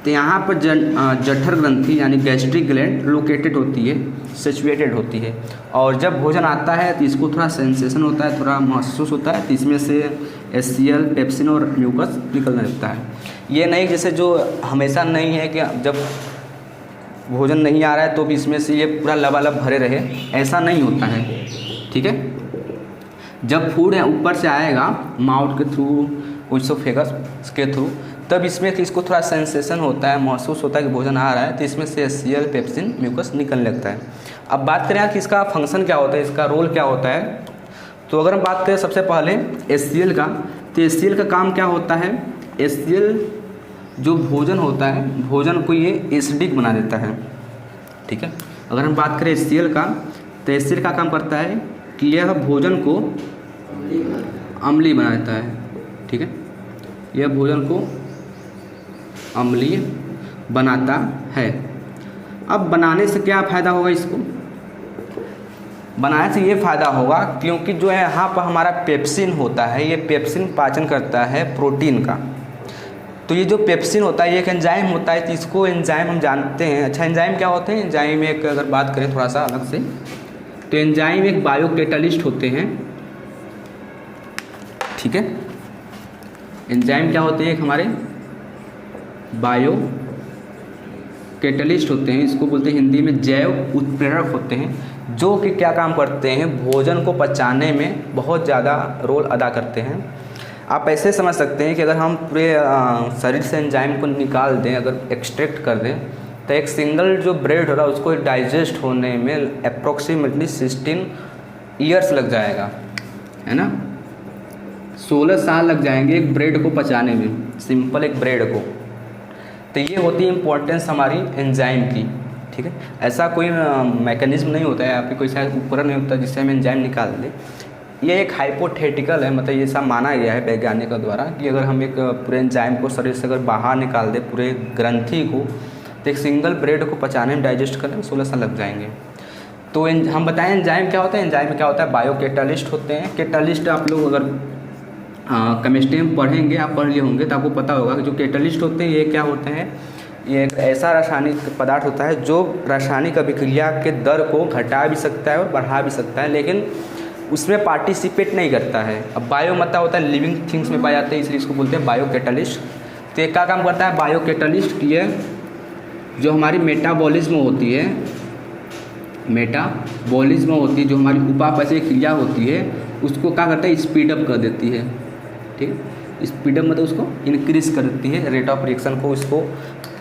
Speaker 1: तो यहाँ पर जठर ग्रंथि यानी गैस्ट्रिक ग्लैंड लोकेटेड होती है, सिचुएटेड होती है। और जब भोजन आता है तो इसको थोड़ा सेंसेशन होता है, थोड़ा महसूस होता है, तो इसमें से HCl, पेप्सिन और म्यूकस निकलने लगता है। ये नहीं जैसे जो हमेशा नहीं है कि जब भोजन नहीं आ रहा है तो भी इसमें से ये पूरा लबालब भरे रहे, ऐसा नहीं होता है। ठीक है, जब फूड है ऊपर से आएगा माउथ के थ्रू, ओसोफेगस के थ्रू, तब इसमें इसको थोड़ा सेंसेशन होता है, महसूस होता है कि भोजन आ रहा है, तो इसमें से HCl, पेप्सिन, म्यूकस निकलने लगता है। अब बात करें कि इसका फंक्शन क्या होता है, इसका रोल क्या होता है। तो अगर हम बात करें सबसे पहले HCl का, तो HCl का काम क्या होता है? HCl जो भोजन होता है, भोजन को ये एसिडिक बना देता है। ठीक है, अगर हम बात करें HCl का, तो HCl का काम करता है कि यह भोजन को अम्लीय बना देता है। ठीक है, यह भोजन को अम्लीय बनाता है। अब बनाने से क्या फ़ायदा होगा? इसको बनाने से ये फ़ायदा होगा क्योंकि जो है यहाँ पर हमारा पेप्सिन होता है, ये पेप्सिन पाचन करता है प्रोटीन का। तो ये जो पेप्सिन होता है ये एक एंजाइम होता है, तो इसको एंजाइम हम जानते हैं। अच्छा, एंजाइम क्या होते हैं? एंजाइम एक अगर बात करें थोड़ा सा अलग से, तो एंजाइम एक बायोकैटालिस्ट होते हैं। ठीक है, एंजाइम क्या होते हैं? एक हमारे बायो कैटलिस्ट होते हैं, इसको बोलते हैं हिंदी में जैव उत्प्रेरक होते हैं, जो कि क्या काम करते हैं? भोजन को पचाने में बहुत ज़्यादा रोल अदा करते हैं। आप ऐसे समझ सकते हैं कि अगर हम पूरे शरीर से एंजाइम को निकाल दें, अगर एक्सट्रैक्ट कर दें, तो एक सिंगल जो ब्रेड हो रहा है उसको डाइजेस्ट होने में अप्रोक्सीमेटली 16 ईयर्स लग जाएगा, है ना। 16 साल लग जाएंगे एक ब्रेड को पचाने में, सिंपल एक ब्रेड को। तो ये होती है इम्पोर्टेंस हमारी एंजाइम की। ठीक है, ऐसा कोई मैकेनिज्म नहीं होता है, यहाँ पे कोई शायद उपकरण नहीं होता जिससे हम एंजाइम निकाल दें। ये एक हाइपोथेटिकल है, मतलब ये सब माना गया है वैज्ञानिकों द्वारा कि अगर हम एक पूरे एंजाइम को शरीर से अगर बाहर निकाल दें, पूरे ग्रंथि को, तो एक सिंगल ब्रेड को पचाने में, डाइजेस्ट करने में 16 साल लग जाएंगे। तो हम बताएं एंजाइम क्या होता है। एंजाइम में क्या होता है? बायो कैटालिस्ट होते हैं। कैटालिस्ट आप लोग अगर केमिस्ट्री में पढ़ेंगे, आप पढ़ लिए होंगे तो आपको पता होगा कि जो कैटालिस्ट होते हैं ये क्या होते हैं? ये एक ऐसा रासायनिक पदार्थ होता है जो रासायनिक अभिक्रिया के दर को घटा भी सकता है और बढ़ा भी सकता है, लेकिन उसमें पार्टिसिपेट नहीं करता है। अब बायो मतलब होता है लिविंग थिंग्स में पाया जाता है, इसलिए इसको बोलते हैं बायो कैटालिस्ट। तो एक क्या काम करता है बायो कैटालिस्ट की? है जो हमारी मेटाबॉलिज्म होती है, मेटाबॉलिज्म होती है, जो हमारी उपापचय क्रिया होती है, उसको क्या करता है? स्पीडअप कर देती है। ठीक है, स्पीडअप मतलब उसको इंक्रीज कर देती है, रेट ऑफ रिएक्शन को, इसको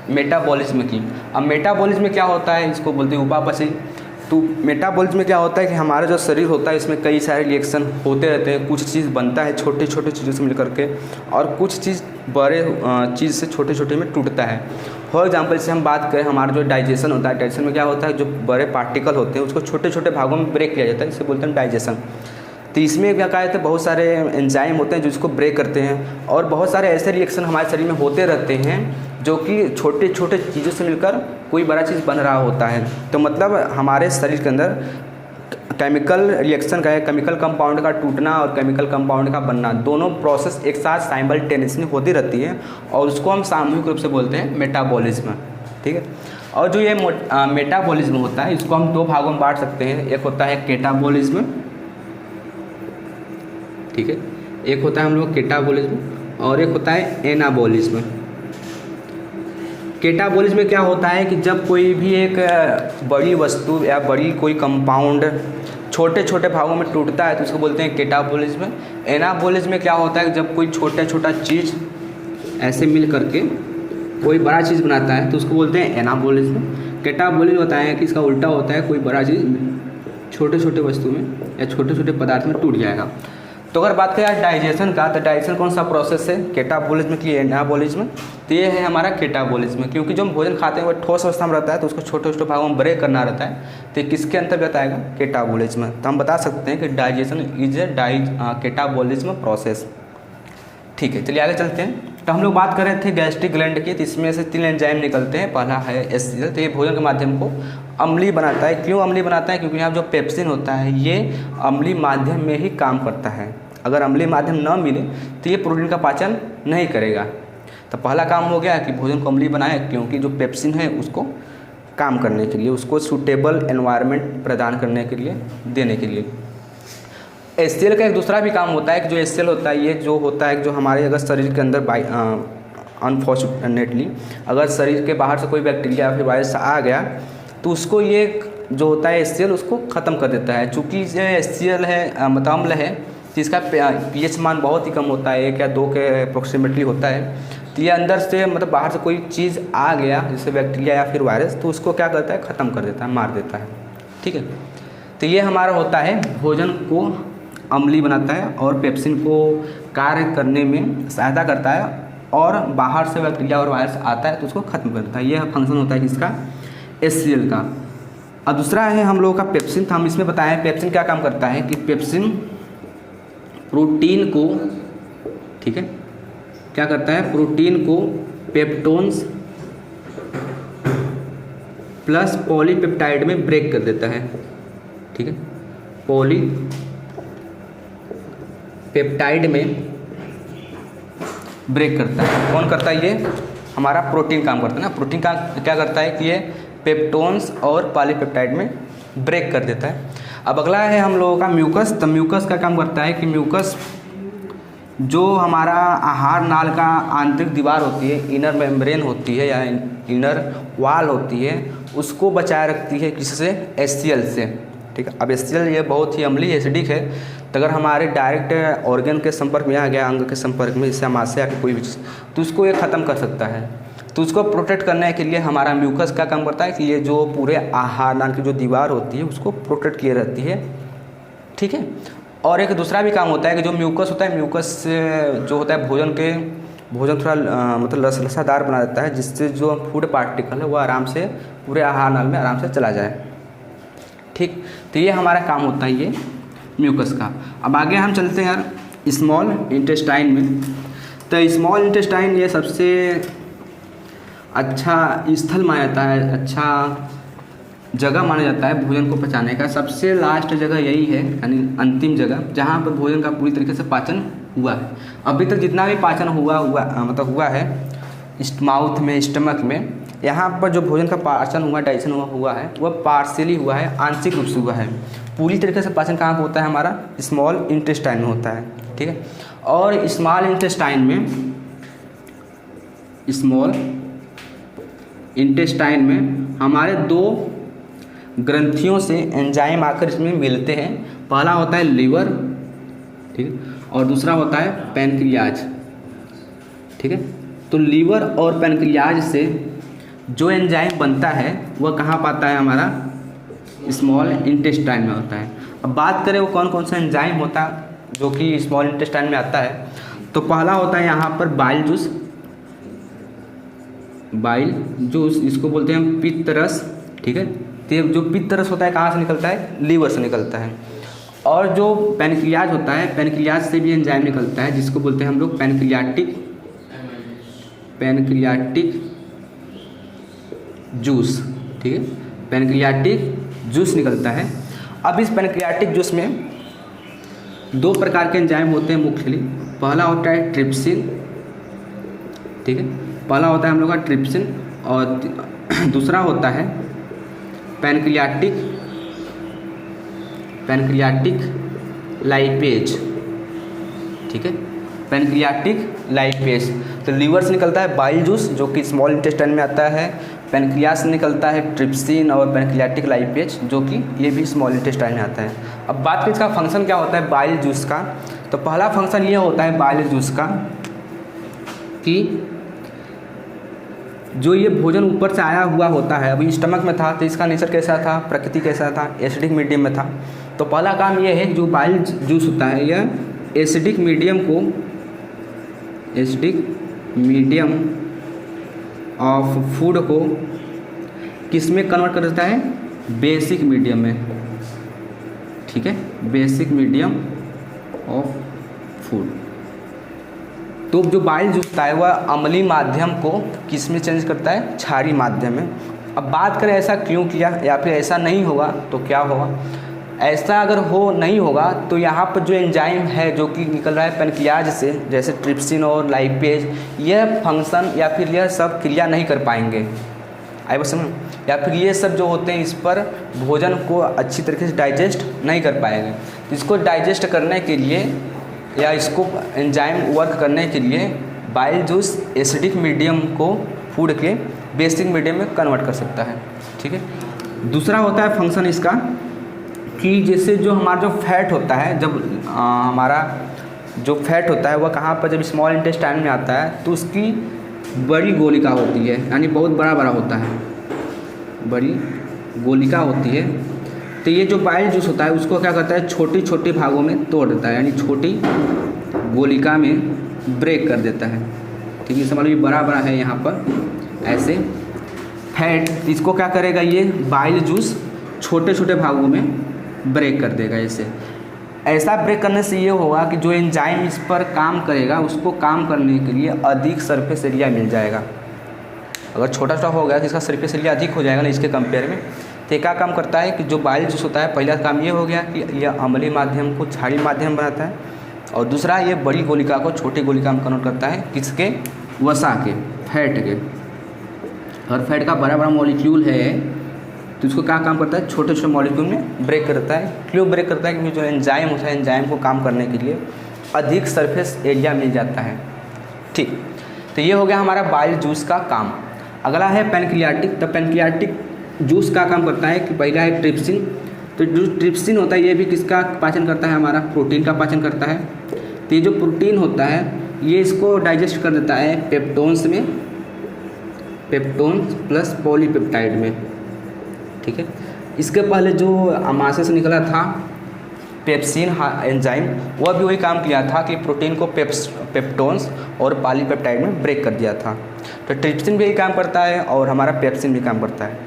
Speaker 1: मेटाबॉलिज्म की। अब मेटाबॉलिज्म में क्या होता है? इसको बोलते हैं उपापचय। तो मेटाबॉलिज्म में क्या होता है कि हमारा जो शरीर होता है इसमें कई सारे रिएक्शन होते रहते हैं। कुछ चीज़ बनता है छोटे छोटे चीज़ों से मिलकर के, और कुछ चीज़ बड़े चीज़ से छोटे छोटे में टूटता है। फॉर एग्जांपल से हम बात करें, हमारा जो डाइजेशन होता है, डाइजेशन में क्या होता है? जो बड़े पार्टिकल होते हैं उसको छोटे छोटे भागों में ब्रेक किया जाता है, इसे बोलते हैं डाइजेशन। तो इसमें क्या कहते हैं? बहुत सारे एंजाइम होते हैं जो इसको ब्रेक करते हैं, और बहुत सारे ऐसे रिएक्शन हमारे शरीर में होते रहते हैं जो कि छोटे छोटे चीज़ों से मिलकर कोई बड़ा चीज़ बन रहा होता है। तो मतलब हमारे शरीर के अंदर केमिकल रिएक्शन का है, केमिकल कंपाउंड का टूटना और केमिकल कंपाउंड का बनना, दोनों प्रोसेस एक साथ साइमल्टेनियसली होती रहती है और उसको हम सामूहिक रूप से बोलते हैं मेटाबॉलिज्म। ठीक है। और जो ये मेटाबॉलिज्म होता है इसको हम दो भागों में बांट सकते हैं, एक होता है केटाबॉलिज्म, ठीक है, एक होता है हम लोग केटाबॉलिज्म और एक होता है एनाबॉलिज्म। केटाबॉलिज्म में क्या होता है कि जब कोई भी एक बड़ी वस्तु या बड़ी कोई कंपाउंड छोटे छोटे भागों में टूटता है तो उसको बोलते हैं केटाबॉलिज्म। एनाबॉलिज्म में क्या होता है कि जब कोई छोटा छोटा चीज़ ऐसे मिल करके कोई बड़ा चीज़ बनाता है तो उसको बोलते हैं एनाबॉलिज्म। केटाबॉलिज्म होता है कि इसका उल्टा होता है, कोई बड़ा चीज़ छोटे छोटे वस्तु में या छोटे छोटे पदार्थ में टूट जाएगा। तो अगर बात करें डाइजेशन का, तो डाइजेशन कौन सा प्रोसेस है, केटाबॉलिज्म की एनाबॉलिज्म। तो ये है हमारा केटाबॉलिज्म, क्योंकि जो हम भोजन खाते हैं वो ठोस अवस्था में रहता है तो उसको छोटे छोटे भागों में ब्रेक करना रहता है, तो किसके अंतर्गत आएगा, केटाबॉलिज्म। तो हम बता सकते हैं कि डाइजेशन इज ए केटाबॉलिज्म प्रोसेस। ठीक है, चलिए आगे चलते हैं। तो हम लोग बात कर रहे थे गैस्ट्रिक ग्लैंड की, तो इसमें से 3 एंजाइम निकलते हैं। पहला है HCl, तो ये भोजन के माध्यम को अम्लीय बनाता है। क्यों अम्लीय बनाता है, क्योंकि यहाँ जो पेप्सिन होता है ये अम्लीय माध्यम में ही काम करता है। अगर अम्लीय माध्यम न मिले तो ये प्रोटीन का पाचन नहीं करेगा। तो पहला काम हो गया कि भोजन को अम्लीय बनाए, क्योंकि जो पेप्सिन है उसको काम करने के लिए, उसको सूटेबल एनवायरनमेंट प्रदान करने के लिए, देने के लिए। HCl का एक दूसरा भी काम होता है कि जो HCl होता है ये जो होता है जो हमारे अगर शरीर के अंदर अनफॉर्चुनेटली अगर शरीर के बाहर से कोई बैक्टीरिया या फिर वायरस आ गया तो उसको ये जो होता है HCl उसको ख़त्म कर देता है। चूँकि जो HCl है अम्ल है तो इसका pH मान बहुत ही कम होता है, 1 या 2 के अप्रोक्सीमेटली होता है। तो ये अंदर से बाहर से कोई चीज़ आ गया जैसे बैक्टीरिया या फिर वायरस, तो उसको क्या करता है, ख़त्म कर देता है, मार देता है। ठीक है, तो ये हमारा होता है भोजन को अम्लीय बनाता है और पेप्सिन को कार्य करने में सहायता करता है, और बाहर से बैक्टीरिया और वायरस आता है तो उसको ख़त्म कर देता है। यह फंक्शन होता है इसका HCl का। अब दूसरा है हम लोगों का पेप्सिन। तो हम इसमें बताएं पेप्सिन क्या काम करता है कि पेप्सिन प्रोटीन को, ठीक है, क्या करता है, प्रोटीन को पेप्टोन्स प्लस पॉलीपेप्टाइड में ब्रेक कर देता है। ठीक है, पॉलीपेप्टाइड में ब्रेक करता है। कौन करता है, ये हमारा प्रोटीन काम करता है ना। प्रोटीन का क्या करता है कि ये पेप्टोन्स और पॉलीपेप्टाइड में ब्रेक कर देता है। अब अगला है हम लोगों का म्यूकस। तो म्यूकस का काम करता है कि म्यूकस जो हमारा आहार नाल का आंतरिक दीवार होती है, इनर मेम्ब्रेन होती है या इनर वॉल होती है, उसको बचाए रखती है किससे, HCl से। ठीक है, अब HCl ये बहुत ही अम्लीय एसिडिक है, तो अगर हमारे डायरेक्ट ऑर्गन के संपर्क में आ गया, अंग के संपर्क में, जैसे आमाशय या कोई भी चीज़, तो उसको ये ख़त्म कर सकता है। तो उसको प्रोटेक्ट करने के लिए हमारा म्यूकस का काम करता है कि ये जो पूरे आहार नाल की जो दीवार होती है उसको प्रोटेक्ट किए रहती है। ठीक है, और एक दूसरा भी काम होता है कि जो म्यूकस होता है, म्यूकस जो होता है भोजन थोड़ा लसादार बना देता है, जिससे जो फूड पार्टिकल है वो आराम से पूरे आहार नाल में आराम से चला जाए। ठीक, तो ये हमारा काम होता है ये म्यूकस का। अब आगे हम चलते हैं यार स्मॉल इंटेस्टाइन में। तो स्मॉल इंटेस्टाइन ये सबसे अच्छा स्थल माना जाता है, अच्छा जगह माना जाता है भोजन को पचाने का। सबसे लास्ट जगह यही है, यानी अंतिम जगह जहाँ पर भोजन का पूरी तरीके से पाचन हुआ है। अभी तक जितना भी पाचन हुआ है माउथ में, स्टमक में, यहाँ पर जो भोजन का पाचन हुआ, डाइजेशन हुआ है, वह पार्शियली हुआ है, आंशिक रूप से हुआ है। पूरी तरीके से पाचन कहाँ पर होता है, हमारा स्मॉल इंटेस्टाइन में होता है। ठीक है, और स्मॉल इंटेस्टाइन में हमारे 2 ग्रंथियों से एंजाइम आकर इसमें मिलते हैं। पहला होता है लीवर, ठीक है, और दूसरा होता है पैनक्रियाज। ठीक है, तो लीवर और पैनक्रियाज से जो एंजाइम बनता है वह कहाँ पाता है, हमारा स्मॉल इंटेस्टाइन में होता है। अब बात करें वो कौन कौन सा एंजाइम होता है जो कि स्मॉल इंटेस्टाइन में आता है, तो पहला होता है यहाँ पर बाइल जूस, इसको बोलते हैं पित्त रस। ठीक है, तो जो पित्त रस होता है कहाँ से निकलता है, लीवर से निकलता है। और जो पैनक्रियाज होता है, पैनक्रियाज से भी एंजाइम निकलता है, जिसको बोलते हैं हम लोग पैनक्रियाटिक जूस। ठीक है, पैनक्रियाटिक जूस निकलता है। अब इस पैनक्रियाटिक जूस में 2 प्रकार के एंजाइम होते हैं मुख्यली। पहला होता है ट्रिप्सिन, ठीक है, पहला होता है हम लोग का ट्रिप्सिन, और दूसरा होता है पैनक्रियाटिक लाइपेज, ठीक है, पैनक्रियाटिक लाइपेज। तो लीवर से निकलता है बाइल जूस जो कि स्मॉल इंटेस्टाइन में आता है, पैनक्रियास से निकलता है ट्रिप्सिन और पैनक्रियाटिक लाइपेज जो कि ये भी स्मॉल इंटेस्टाइन में आता है। अब बात करें इसका फंक्शन क्या होता है बाइल जूस का, तो पहला फंक्शन ये होता है बाइल जूस का कि जो ये भोजन ऊपर से आया हुआ होता है, अभी स्टमक में था तो इसका नेचर कैसा था, प्रकृति कैसा था, एसिडिक मीडियम में था। तो पहला काम ये है जो बाइल जूस होता है यह एसिडिक मीडियम ऑफ फूड को किस में कन्वर्ट कर देता है, बेसिक मीडियम में, ठीक है, बेसिक मीडियम ऑफ फूड। तो जो बाइल जूस होता है वह अम्लीय माध्यम को किस में चेंज करता है, क्षारीय माध्यम में। अब बात करें ऐसा क्यों किया या फिर ऐसा नहीं होगा तो क्या होगा। ऐसा अगर नहीं होगा तो यहाँ पर जो एंजाइम है जो कि निकल रहा है पैनक्रियाज से, जैसे ट्रिप्सिन और लाइपेज, यह फंक्शन या फिर यह सब क्रिया नहीं कर पाएंगे, आई बस समझ, या फिर ये सब जो होते हैं इस पर भोजन को अच्छी तरीके से डाइजेस्ट नहीं कर पाएंगे। तो इसको डाइजेस्ट करने के लिए या इसको एंजाइम वर्क करने के लिए बाइल जूस एसिडिक मीडियम को फूड के बेसिक मीडियम में कन्वर्ट कर सकता है, ठीक है। दूसरा होता है फंक्शन इसका कि जैसे जो हमारा जो फैट होता है, जब हमारा जो फैट होता है वह कहाँ पर, जब स्मॉल इंटेस्टाइन में आता है तो उसकी बड़ी गोलिका होती है, यानी बहुत बड़ा होता है, बड़ी गोलिका होती है। तो ये जो बाइल जूस होता है उसको क्या करता है, छोटे छोटे भागों में तोड़ देता है, यानी छोटी गोलिका में ब्रेक कर देता है, ठीक है। समझ लीजिए बड़ा है यहाँ पर ऐसे फैट, इसको क्या करेगा ये बाइल जूस छोटे छोटे भागों में ब्रेक कर देगा। ऐसा ब्रेक करने से ये होगा कि जो एंजाइम इस पर काम करेगा उसको काम करने के लिए अधिक सरफेस एरिया मिल जाएगा। अगर छोटा हो गया तो इसका सरफेस एरिया अधिक हो जाएगा ना इसके कंपेयर में। तो क्या काम करता है कि जो बाइल जूस होता है, पहला काम ये हो गया कि यह अम्लीय माध्यम को क्षारीय माध्यम बनाता है, और दूसरा ये बड़ी गोलिका को छोटी गोलिका में कन्वर्ट करता है, किसके, वसा के, फैट के। और फैट का बड़ा मॉलिक्यूल है तो इसको क्या काम करता है, छोटे छोटे मॉलिक्यूल में ब्रेक करता है। क्यों ब्रेक करता है, क्योंकि जो एंजाइम होता है एंजाइम को काम करने के लिए अधिक सरफेस एरिया मिल जाता है, ठीक। तो ये हो गया हमारा बाइल जूस का काम। अगला है पैनक्रियाटिक। तो पैनक्रियाटिक जूस का काम करता है कि पहला है ट्रिप्सिन। तो जो ट्रिप्सिन होता है ये भी किसका पाचन करता है, हमारा प्रोटीन का पाचन करता है। तो ये जो प्रोटीन होता है ये इसको डाइजेस्ट कर देता है पेप्टोन्स में, पेप्टोन्स प्लस पॉलीपेप्टाइड में, ठीक है। इसके पहले जो अमाशय से निकला था पेप्सिन एंजाइम, वह भी वही काम किया था कि प्रोटीन को पेप्टोन्स और पॉलीपेप्टाइड में ब्रेक कर दिया था। तो ट्रिप्सिन भी यही काम करता है और हमारा पेप्सिन भी काम करता है।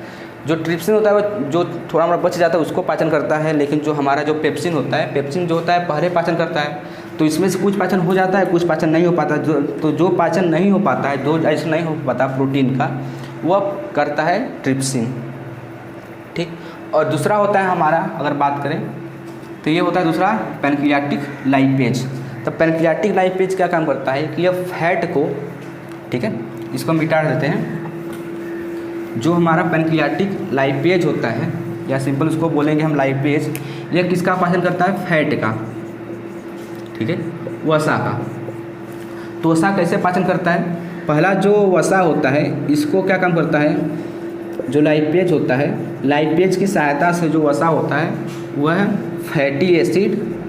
Speaker 1: जो ट्रिप्सिन होता है वो जो थोड़ा हमारा बच जाता है उसको पाचन करता है, लेकिन जो हमारा जो पेप्सिन होता है, पेप्सिन जो होता है पहले पाचन करता है। तो इसमें से कुछ पाचन हो जाता है, कुछ पाचन नहीं हो पाता। जो पाचन नहीं हो पाता है, जो ऐसा नहीं हो पाता प्रोटीन का, वह करता है ट्रिप्सिन, ठीक। और दूसरा होता है हमारा, अगर बात करें तो ये होता है दूसरा पैनक्रियाटिक लाइपेज। तो पैनक्रियाटिक लाइपेज क्या काम करता है कि यह फैट को, ठीक है, इसको मिटा देते हैं। जो हमारा पैनक्रियाटिक लाइपेज होता है, या सिंपल उसको बोलेंगे हम लाइपेज, यह किसका पाचन करता है, फैट का, ठीक है, वसा का। तो वसा कैसे पाचन करता है, पहला जो वसा होता है इसको क्या काम करता है, जो लाइपेज होता है, लाइपेज की सहायता से जो वसा होता है वह फैटी एसिड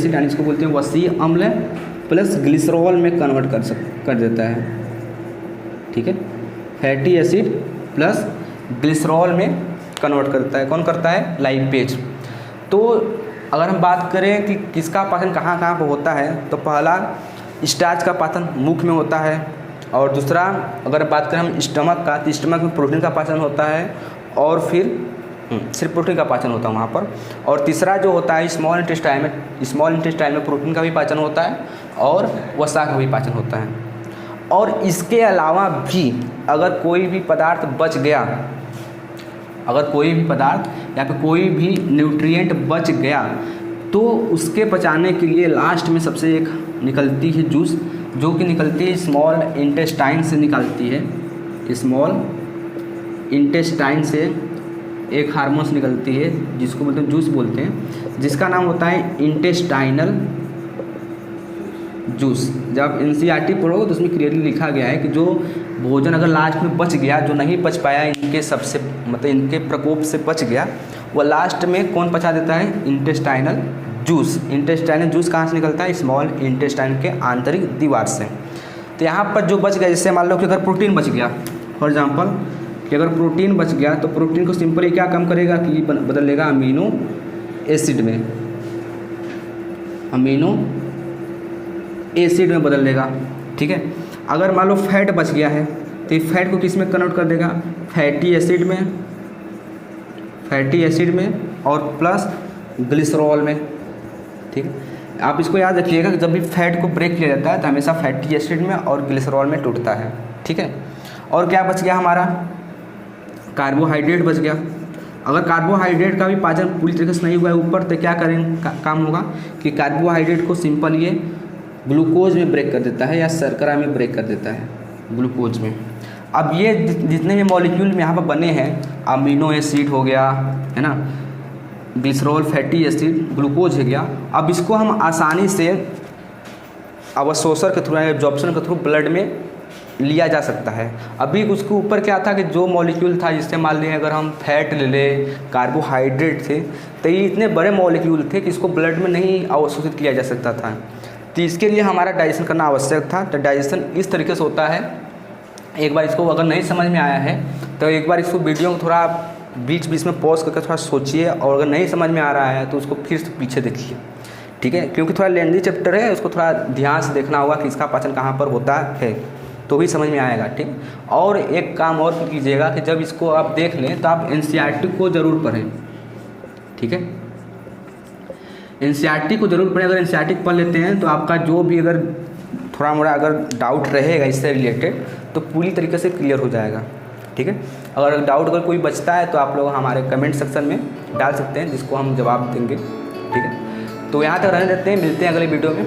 Speaker 1: यानी इसको बोलते हैं वसीय अम्ल प्लस ग्लिसरॉल में कन्वर्ट कर देता है, ठीक है। फैटी एसिड प्लस ग्लिसरॉल में कन्वर्ट करता है, कौन करता है, लाइपेज। तो अगर हम बात करें कि किसका पाचन कहाँ पर होता है, तो पहला स्टार्च का पाचन मुख में होता है, और दूसरा अगर बात करें हम स्टमक का, तो स्टमक में प्रोटीन का पाचन होता है, और फिर सिर्फ प्रोटीन का पाचन होता है वहाँ पर। और तीसरा जो होता है स्मॉल इंटेस्टाइन में प्रोटीन का भी पाचन होता है और वसा का भी पाचन होता है। और इसके अलावा भी अगर कोई भी पदार्थ बच गया, अगर कोई भी पदार्थ या फिर कोई भी न्यूट्रिएंट बच गया तो उसके पचाने के लिए लास्ट में सबसे एक निकलती है जूस, जो कि निकलती है स्मॉल इंटेस्टाइन से निकलती है। स्मॉल इंटेस्टाइन से एक हार्मोन्स निकलती है जिसको बोलते हैं जूस बोलते हैं, जिसका नाम होता है इंटेस्टाइनल जूस। जब आप एनसीईआरटी पढ़ोगे तो उसमें क्लियरली लिखा गया है कि जो भोजन अगर लास्ट में बच गया, जो नहीं पच पाया इनके सबसे मतलब इनके प्रकोप से बच गया, वह लास्ट में कौन पचा देता है? Intestinal juice. इंटेस्टाइनल जूस कहाँ से निकलता है? स्मॉल इंटेस्टाइन के आंतरिक दीवार से। तो यहाँ पर जो बच गया, जैसे मान लो कि अगर प्रोटीन बच गया, फॉर एग्जाम्पल कि अगर प्रोटीन बच गया तो प्रोटीन को सिंपली क्या कम करेगा कि बदल लेगा अमीनो एसिड में, अमीनो एसिड में बदल देगा। ठीक है। अगर मान लो फैट बच गया है तो ये फैट को किस में कन्वर्ट कर देगा? फैटी एसिड में, फैटी एसिड में और प्लस ग्लिसरॉल में। ठीक है। आप इसको याद रखिएगा कि जब भी फैट को ब्रेक किया जाता है तो हमेशा फैटी एसिड में और ग्लिसरॉल में टूटता है। ठीक है। और क्या बच गया हमारा? कार्बोहाइड्रेट बच गया। अगर कार्बोहाइड्रेट का भी पाचन पूरी तरीके से नहीं हुआ है ऊपर, तो क्या करेंगे काम होगा कि कार्बोहाइड्रेट को सिंपल ये ग्लूकोज में ब्रेक कर देता है या शर्करा में ब्रेक कर देता है, ग्लूकोज में। अब ये जितने भी मॉलिक्यूल में यहाँ पर बने हैं, अमीनो एसिड हो गया है ना, ग्लिसरॉल, फैटी एसिड, ग्लूकोज हो गया, अब इसको हम आसानी से अवशोषण के थ्रू या एब्जॉर्प्शन के थ्रू ब्लड में लिया जा सकता है। अभी उसके ऊपर क्या था कि जो मॉलिक्यूल था, जिससे मान लीजिए अगर हम फैट ले लें, कार्बोहाइड्रेट थे, तो ये इतने बड़े मॉलिक्यूल थे कि इसको ब्लड में नहीं अवशोषित किया जा सकता था। तो इसके लिए हमारा डाइजेशन करना आवश्यक था। तो डाइजेशन इस तरीके से होता है। एक बार इसको अगर नहीं समझ में आया है तो एक बार इसको वीडियो को थोड़ा बीच बीच में पॉज करके थोड़ा सोचिए, और अगर नहीं समझ में आ रहा है तो उसको फिर से पीछे देखिए। ठीक है। क्योंकि थोड़ा लेंदी चैप्टर है, उसको थोड़ा ध्यान से देखना होगा कि इसका पाचन कहाँ पर होता है, तो भी समझ में आएगा। ठीक। और एक काम और कीजिएगा कि जब इसको आप देख लें तो आप एनसीईआरटी को ज़रूर पढ़ें। ठीक है। एनसीईआरटी को ज़रूर पढ़ें। अगर एनसीईआरटी पढ़ लेते हैं तो आपका जो भी अगर थोड़ा मोड़ा अगर डाउट रहेगा इससे रिलेटेड तो पूरी तरीके से क्लियर हो जाएगा। ठीक है। अगर डाउट अगर कोई बचता है तो आप लोग हमारे कमेंट सेक्शन में डाल सकते हैं, जिसको हम जवाब देंगे। ठीक है। तो यहाँ तक रहने देते हैं, मिलते हैं अगले वीडियो में।